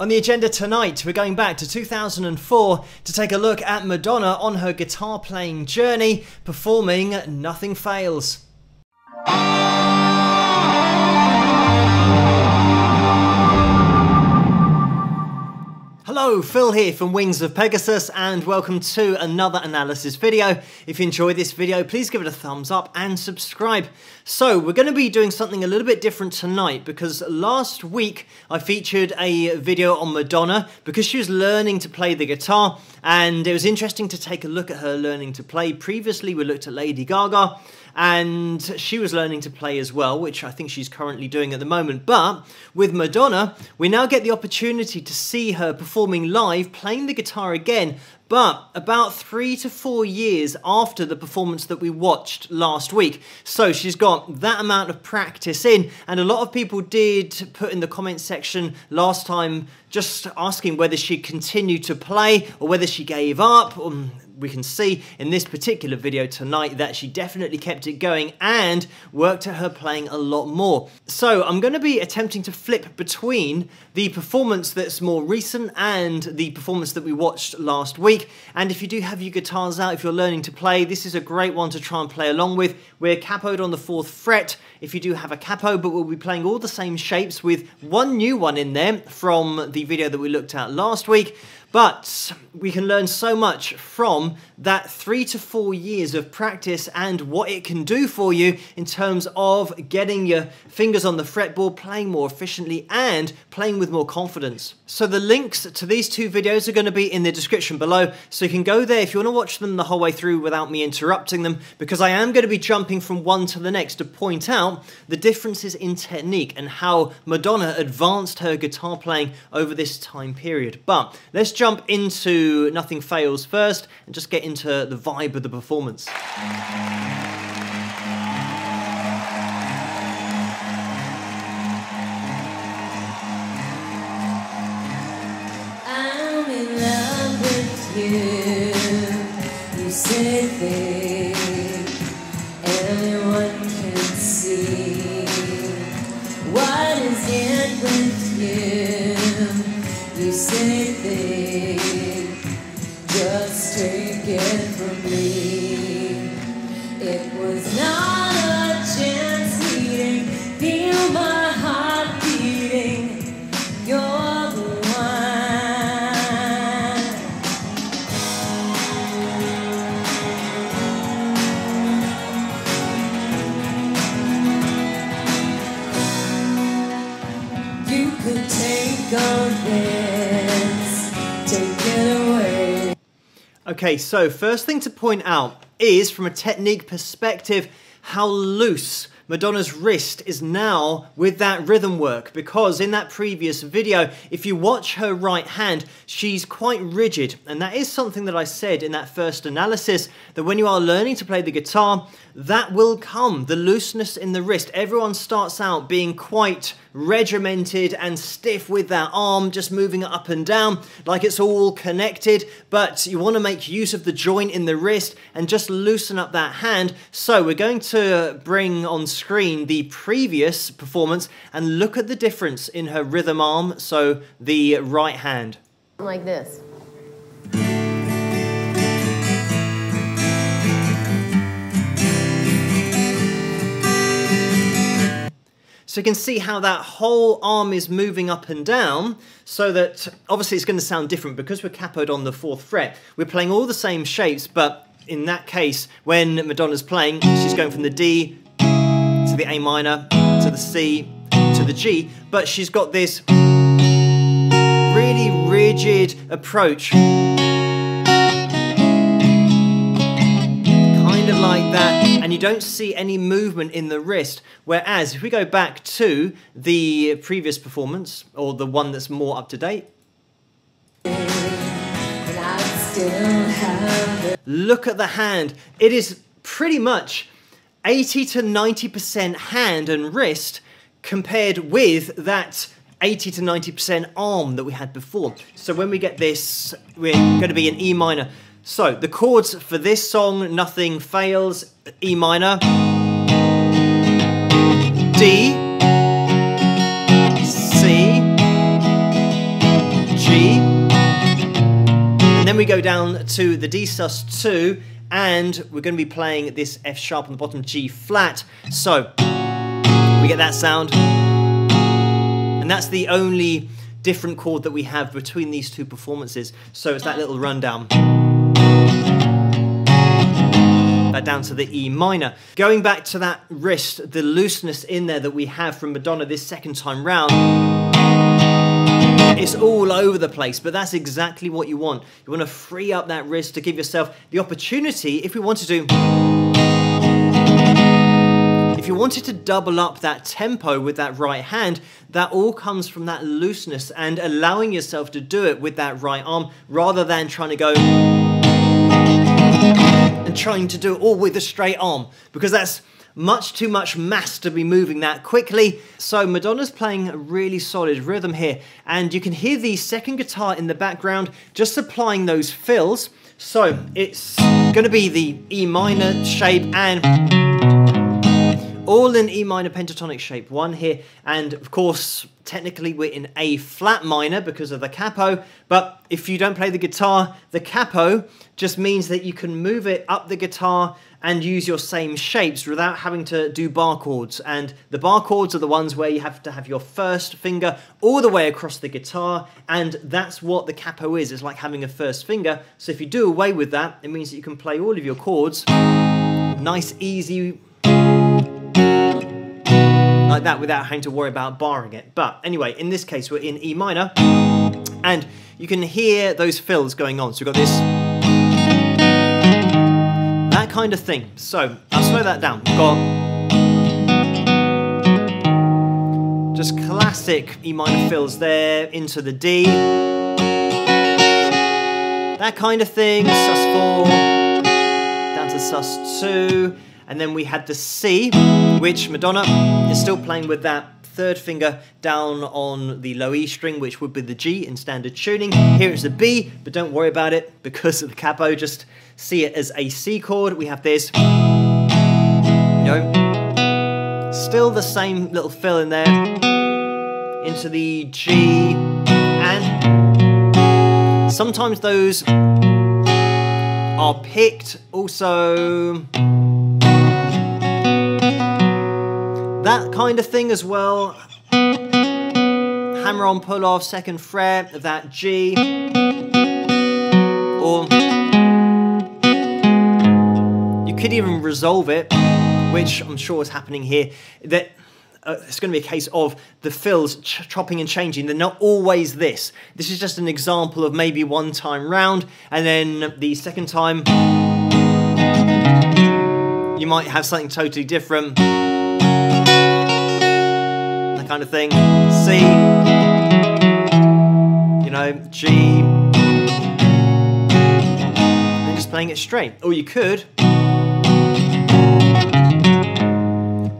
On the agenda tonight, we're going back to 2004 to take a look at Madonna on her guitar playing journey, performing Nothing Fails. Hello, Phil here from Wings of Pegasus, and welcome to another analysis video. If you enjoyed this video, please give it a thumbs up and subscribe. So we're going to be doing something a little bit different tonight, because last week I featured a video on Madonna because she was learning to play the guitar, and it was interesting to take a look at her learning to play. Previously we looked at Lady Gaga, and she was learning to play as well, which I think she's currently doing at the moment. But with Madonna, we now get the opportunity to see her performing live, playing the guitar again, but about 3 to 4 years after the performance that we watched last week. So she's got that amount of practice in, and a lot of people did put in the comment section last time just asking whether she'd continue to play or whether she gave up. We can see in this particular video tonight that she definitely kept it going and worked at her playing a lot more. So I'm going to be attempting to flip between the performance that's more recent and the performance that we watched last week. And if you do have your guitars out, if you're learning to play, this is a great one to try and play along with. We're capoed on the 4th fret if you do have a capo, but we'll be playing all the same shapes with one new one in there from the video that we looked at last week. But we can learn so much from that 3 to 4 years of practice and what it can do for you in terms of getting your fingers on the fretboard, playing more efficiently and playing with more confidence. So the links to these two videos are going to be in the description below, so you can go there if you want to watch them the whole way through without me interrupting them, because I am going to be jumping from one to the next to point out the differences in technique and how Madonna advanced her guitar playing over this time period. But let's jump into Nothing Fails first and just get into the vibe of the performance. I'm in love with you. You say things everyone can see. What is it with you? You say things, just take it from me. It was not a chance meeting. Feel my heart beating. You're the one. You could take all this, take it away. Okay, so first thing to point out is, from a technique perspective, how loose Madonna's wrist is now with that rhythm work, because in that previous video, if you watch her right hand, she's quite rigid, and that is something that I said in that first analysis, that when you are learning to play the guitar, that will come, the looseness in the wrist. Everyone starts out being quite regimented and stiff with that arm, just moving it up and down like it's all connected, but you want to make use of the joint in the wrist and just loosen up that hand. So we're going to bring on screen the previous performance and look at the difference in her rhythm arm, so the right hand. Like this. So you can see how that whole arm is moving up and down, so that obviously it's going to sound different because we're capoed on the 4th fret. We're playing all the same shapes, but in that case, when Madonna's playing, she's going from the D to the A minor, to the C, to the G, but she's got this really rigid approach. Kind of like that, and you don't see any movement in the wrist. Whereas if we go back to the previous performance, or the one that's more up to date, look at the hand. It is pretty much 80 to 90% hand and wrist compared with that 80 to 90% arm that we had before. So when we get this, we're going to be in E minor. So the chords for this song, Nothing Fails, E minor, D, C, G, and then we go down to the D sus2, and we're going to be playing this F sharp on the bottom, G flat. So we get that sound, and that's the only different chord that we have between these two performances. So it's that little rundown. That down to the E minor. Going back to that wrist, the looseness in there that we have from Madonna this second time round, it's all over the place, but that's exactly what you want. You want to free up that wrist to give yourself the opportunity, if you wanted to, if you wanted to double up that tempo with that right hand, that all comes from that looseness and allowing yourself to do it with that right arm rather than trying to go and trying to do it all with a straight arm, because that's much too much mass to be moving that quickly. So Madonna's playing a really solid rhythm here, and you can hear the second guitar in the background just applying those fills. So it's going to be the E minor shape and all in E minor pentatonic shape 1 here, and of course technically we're in A flat minor because of the capo, but if you don't play the guitar, the capo just means that you can move it up the guitar and use your same shapes without having to do bar chords. And the bar chords are the ones where you have to have your first finger all the way across the guitar, and that's what the capo is. It's like having a first finger. So if you do away with that, it means that you can play all of your chords nice, easy, like that, without having to worry about barring it. But anyway, in this case, we're in E minor, and you can hear those fills going on. So we've got this, that kind of thing. So I'll slow that down. We've got just classic E minor fills there into the D, that kind of thing. sus4 down to sus2. And then we had the C, which Madonna is still playing with that third finger down on the low E string, which would be the G in standard tuning. Here it's the B, but don't worry about it because of the capo. Just see it as a C chord. We have this, still the same little fill in there, into the G, and sometimes those are picked also. That kind of thing as well. Hammer on, pull off, second fret of that G. Or you could even resolve it, which I'm sure is happening here. That it's going to be a case of the fills chopping and changing. They're not always this. This is just an example of maybe one time round, and then the second time you might have something totally different. Kind of thing. C, G, and just playing it straight. Or you could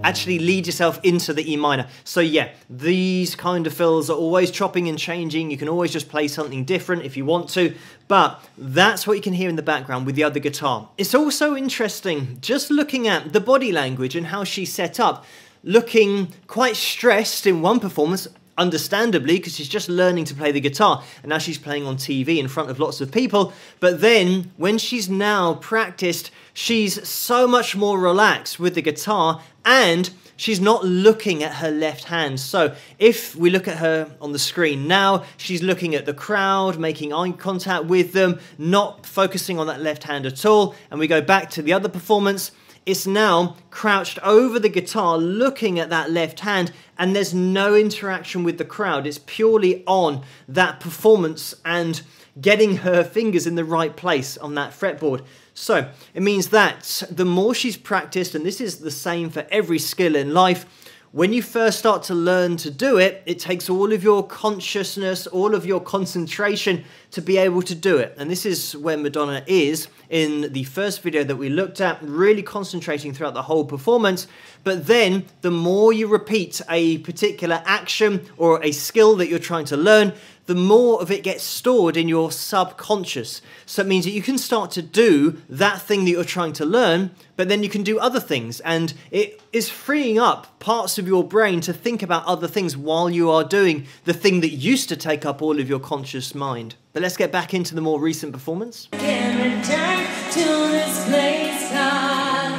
actually lead yourself into the E minor. So yeah, these kind of fills are always chopping and changing. You can always just play something different if you want to, but that's what you can hear in the background with the other guitar. It's also interesting just looking at the body language and how she's set up. Looking quite stressed in one performance, understandably, because she's just learning to play the guitar, and now she's playing on TV in front of lots of people. But then, when she's now practiced, she's so much more relaxed with the guitar, and she's not looking at her left hand. So if we look at her on the screen now, she's looking at the crowd, making eye contact with them, not focusing on that left hand at all. And we go back to the other performance. It's now crouched over the guitar, looking at that left hand, and there's no interaction with the crowd. It's purely on that performance and getting her fingers in the right place on that fretboard. So it means that the more she's practiced, and this is the same for every skill in life, when you first start to learn to do it, it takes all of your consciousness, all of your concentration to be able to do it. And this is where Madonna is in the first video that we looked at, really concentrating throughout the whole performance. But then the more you repeat a particular action or a skill that you're trying to learn, the more of it gets stored in your subconscious. So it means that you can start to do that thing that you're trying to learn, but then you can do other things. And it is freeing up parts of your brain to think about other things while you are doing the thing that used to take up all of your conscious mind. But let's get back into the more recent performance. Can return to this place 'cause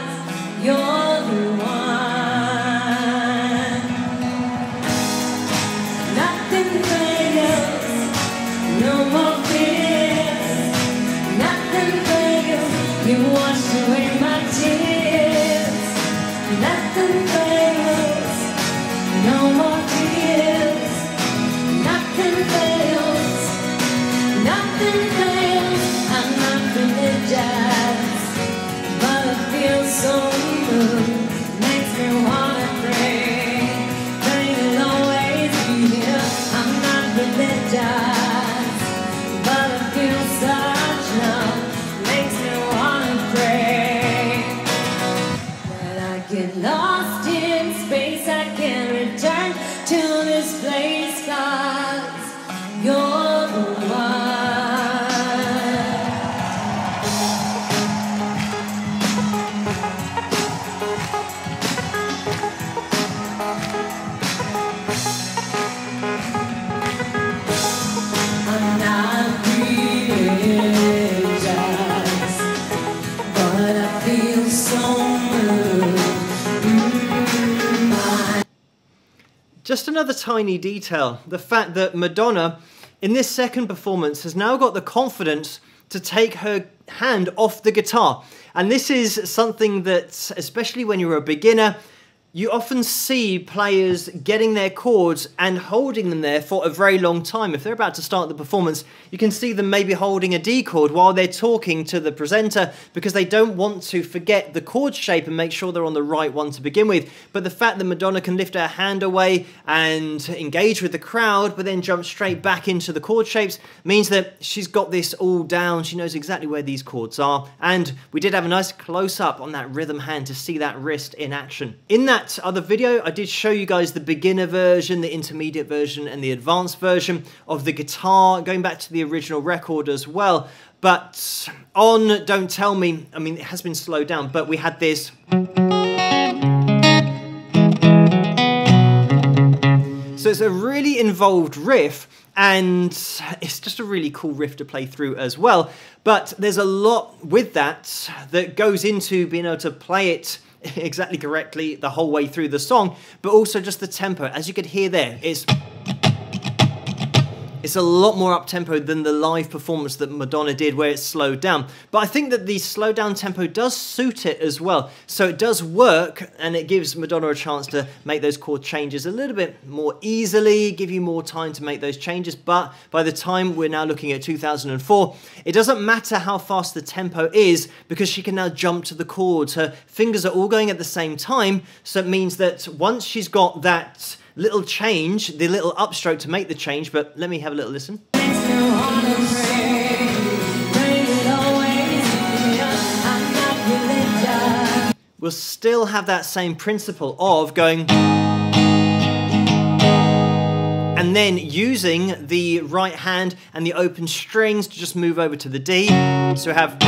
you're the one. Nothing fails, no more fears. Nothing fails, you washed away my tears. Nothing fails, no more tears. Nothing fails, nothing fails. I'm not religious, but it feels so good. Makes me wanna pray that you'll always be here. I'm not religious, but it feels such love. Makes me wanna pray. When I get lost in space, I can return to this place 'cause you're the one. I'm not religious, but I feel so good. Just another tiny detail, the fact that Madonna, in this second performance, has now got the confidence to take her hand off the guitar. And this is something that, especially when you're a beginner, you often see players getting their chords and holding them there for a very long time. If they're about to start the performance, you can see them maybe holding a D chord while they're talking to the presenter because they don't want to forget the chord shape and make sure they're on the right one to begin with. But the fact that Madonna can lift her hand away and engage with the crowd, but then jump straight back into the chord shapes, means that she's got this all down. She knows exactly where these chords are. And we did have a nice close-up on that rhythm hand to see that wrist in action. In that other video, I did show you guys the beginner version, the intermediate version, and the advanced version of the guitar, going back to the original record as well. But on Don't Tell Me, I mean, it has been slowed down, but we had this. So it's a really involved riff, and it's just a really cool riff to play through as well. But there's a lot with that that goes into being able to play it exactly correctly the whole way through the song, but also just the tempo. As you could hear there, it's a lot more up-tempo than the live performance that Madonna did where it's slowed down. But I think that the slowed down tempo does suit it as well. So it does work, and it gives Madonna a chance to make those chord changes a little bit more easily, give you more time to make those changes. But by the time we're now looking at 2004, it doesn't matter how fast the tempo is because she can now jump to the chords. Her fingers are all going at the same time, so it means that once she's got that little change, the little upstroke to make the change, but let me have a little listen. We'll still have that same principle of going and then using the right hand and the open strings to just move over to the D. So we have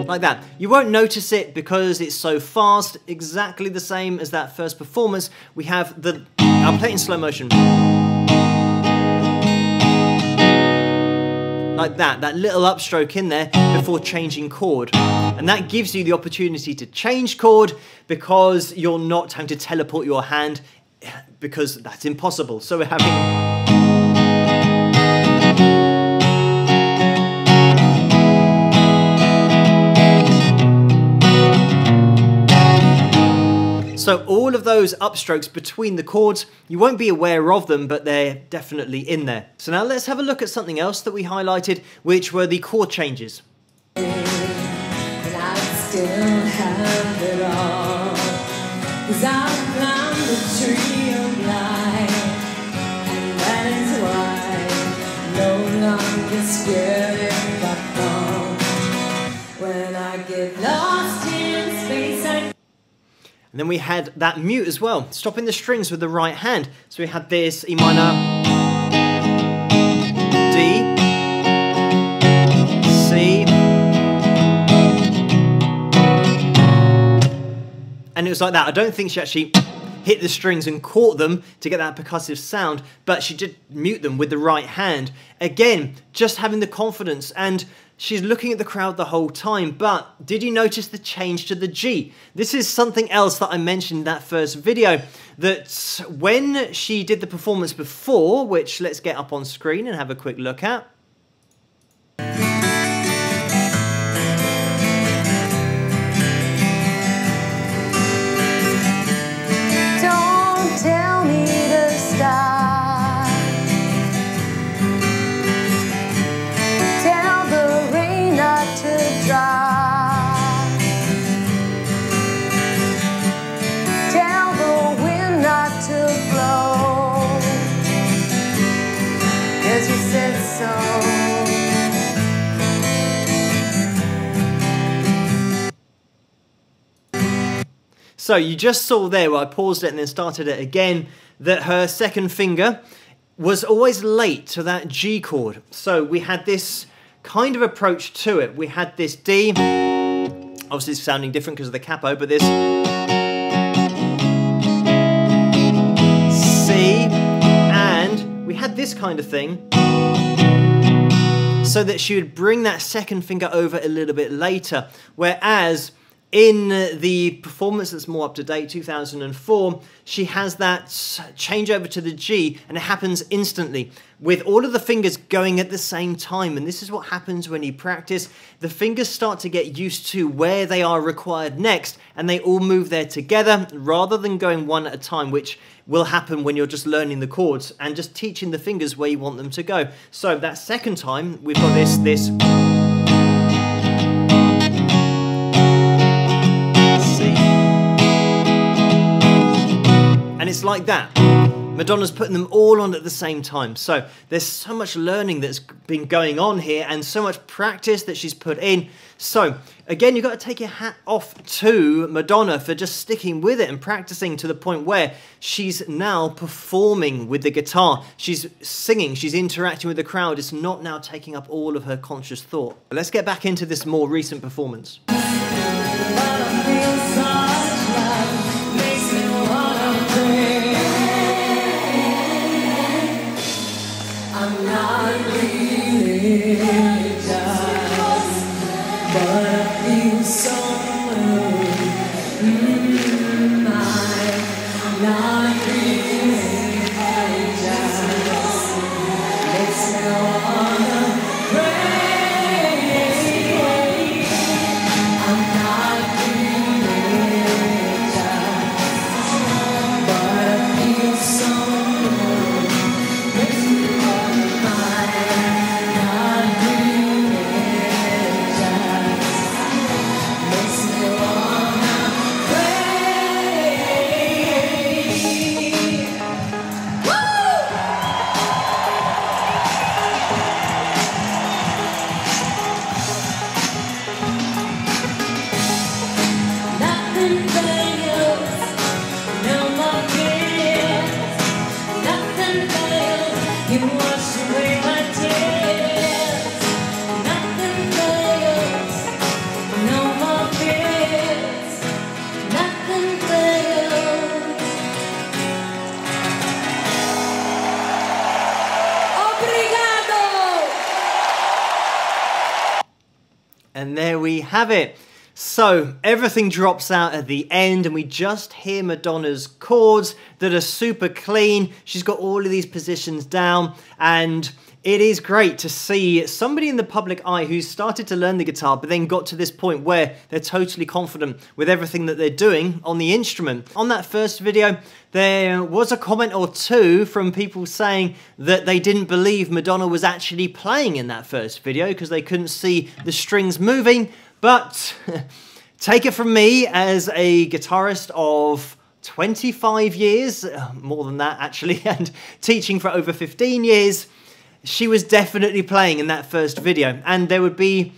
like that. You won't notice it because it's so fast, exactly the same as that first performance. We have I'll play it in slow motion. Like that little upstroke in there before changing chord. And that gives you the opportunity to change chord because you're not having to teleport your hand because that's impossible. So we're having... So all of those upstrokes between the chords, you won't be aware of them, but they're definitely in there. So now let's have a look at something else that we highlighted, which were the chord changes. And I still have it all, 'cause I've climbed the tree of life, and that is why no longer scared if I fall. When I get lost in space, And then we had that mute as well, stopping the strings with the right hand. So we had this E minor, D, C, and it was like that. I don't think she actually hit the strings and caught them to get that percussive sound, but she did mute them with the right hand. Again, just having the confidence, and she's looking at the crowd the whole time. But did you notice the change to the G? This is something else that I mentioned in that first video, that when she did the performance before, which let's get up on screen and have a quick look at. Don't tell me to stop. Tell the rain not to drop. Tell the wind not to blow. 'Cause you said so. So you just saw there where I paused it and then started it again, that her second finger was always late to that G chord. So we had this kind of approach to it. We had this D, obviously it's sounding different because of the capo, but this C, and we had this kind of thing, so that she would bring that second finger over a little bit later, whereas in the performance that's more up to date, 2004, she has that change over to the G, and it happens instantly with all of the fingers going at the same time. And this is what happens when you practice. The fingers start to get used to where they are required next, and they all move there together rather than going one at a time, which will happen when you're just learning the chords and just teaching the fingers where you want them to go. So that second time, we've got this. And it's like that. Madonna's putting them all on at the same time. So there's so much learning that's been going on here and so much practice that she's put in. So again, you've got to take your hat off to Madonna for just sticking with it and practicing to the point where she's now performing with the guitar. She's singing, she's interacting with the crowd. It's not now taking up all of her conscious thought. But let's get back into this more recent performance. I'm not religious, but I feel so I'm not religious, makes me wanna pray. I'm not religious, but I feel so And there we have it. So everything drops out at the end and we just hear Madonna's chords that are super clean. She's got all of these positions down, and it is great to see somebody in the public eye who's started to learn the guitar but then got to this point where they're totally confident with everything that they're doing on the instrument. On that first video, there was a comment or two from people saying that they didn't believe Madonna was actually playing in that first video because they couldn't see the strings moving. But take it from me as a guitarist of 25 years, more than that actually, and teaching for over 15 years, she was definitely playing in that first video. And there would be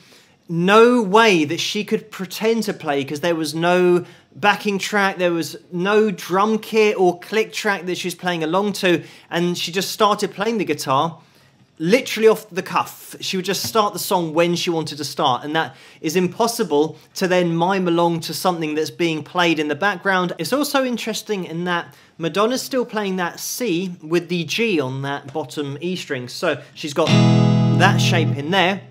no way that she could pretend to play because there was no backing track, there was no drum kit or click track that she was playing along to, and she just started playing the guitar literally off the cuff. She would just start the song when she wanted to start, and that is impossible to then mime along to something that's being played in the background. It's also interesting in that Madonna's still playing that C with the G on that bottom E string. So she's got that shape in there,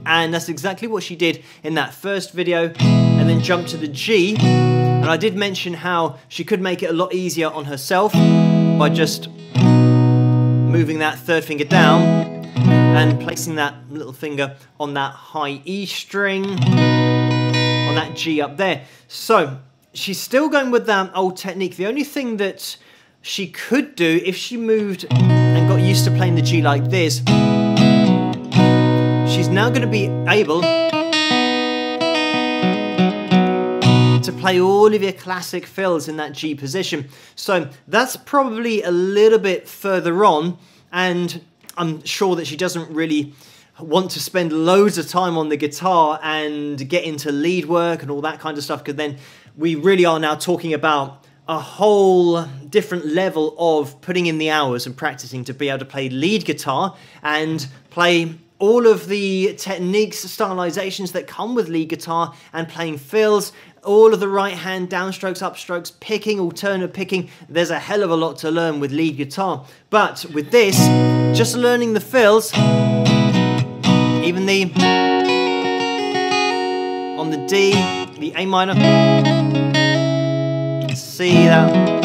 and that's exactly what she did in that first video, and then jumped to the G. And I did mention how she could make it a lot easier on herself by just moving that third finger down and placing that little finger on that high E string, on that G up there. So she's still going with that old technique. The only thing that she could do if she moved and got used to playing the G like this, she's now going to be able to play all of your classic fills in that G position. So that's probably a little bit further on, and I'm sure that she doesn't really want to spend loads of time on the guitar and get into lead work and all that kind of stuff, because then we really are now talking about a whole different level of putting in the hours and practicing to be able to play lead guitar and play all of the techniques, stylizations that come with lead guitar, and playing fills, all of the right hand downstrokes, upstrokes, picking, alternate picking. There's a hell of a lot to learn with lead guitar. But with this, just learning the fills, even the on the D, the A minor, C, that.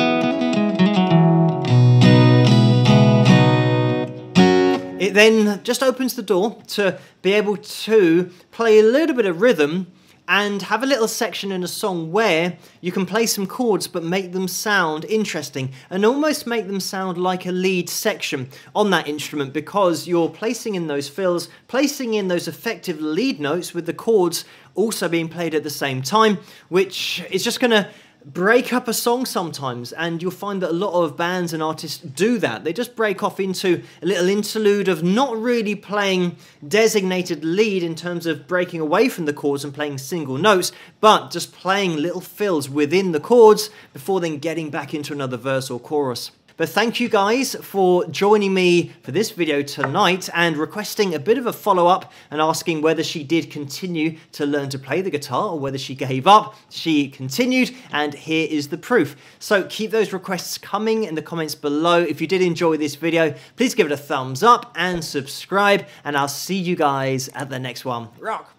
It then just opens the door to be able to play a little bit of rhythm and have a little section in a song where you can play some chords but make them sound interesting and almost make them sound like a lead section on that instrument, because you're placing in those fills, placing in those effective lead notes with the chords also being played at the same time, which is just going to break up a song sometimes. And you'll find that a lot of bands and artists do that. They just break off into a little interlude of not really playing designated lead in terms of breaking away from the chords and playing single notes, but just playing little fills within the chords before then getting back into another verse or chorus. But thank you guys for joining me for this video tonight and requesting a bit of a follow-up and asking whether she did continue to learn to play the guitar or whether she gave up. She continued, and here is the proof. So keep those requests coming in the comments below. If you did enjoy this video, please give it a thumbs up and subscribe, and I'll see you guys at the next one. Rock!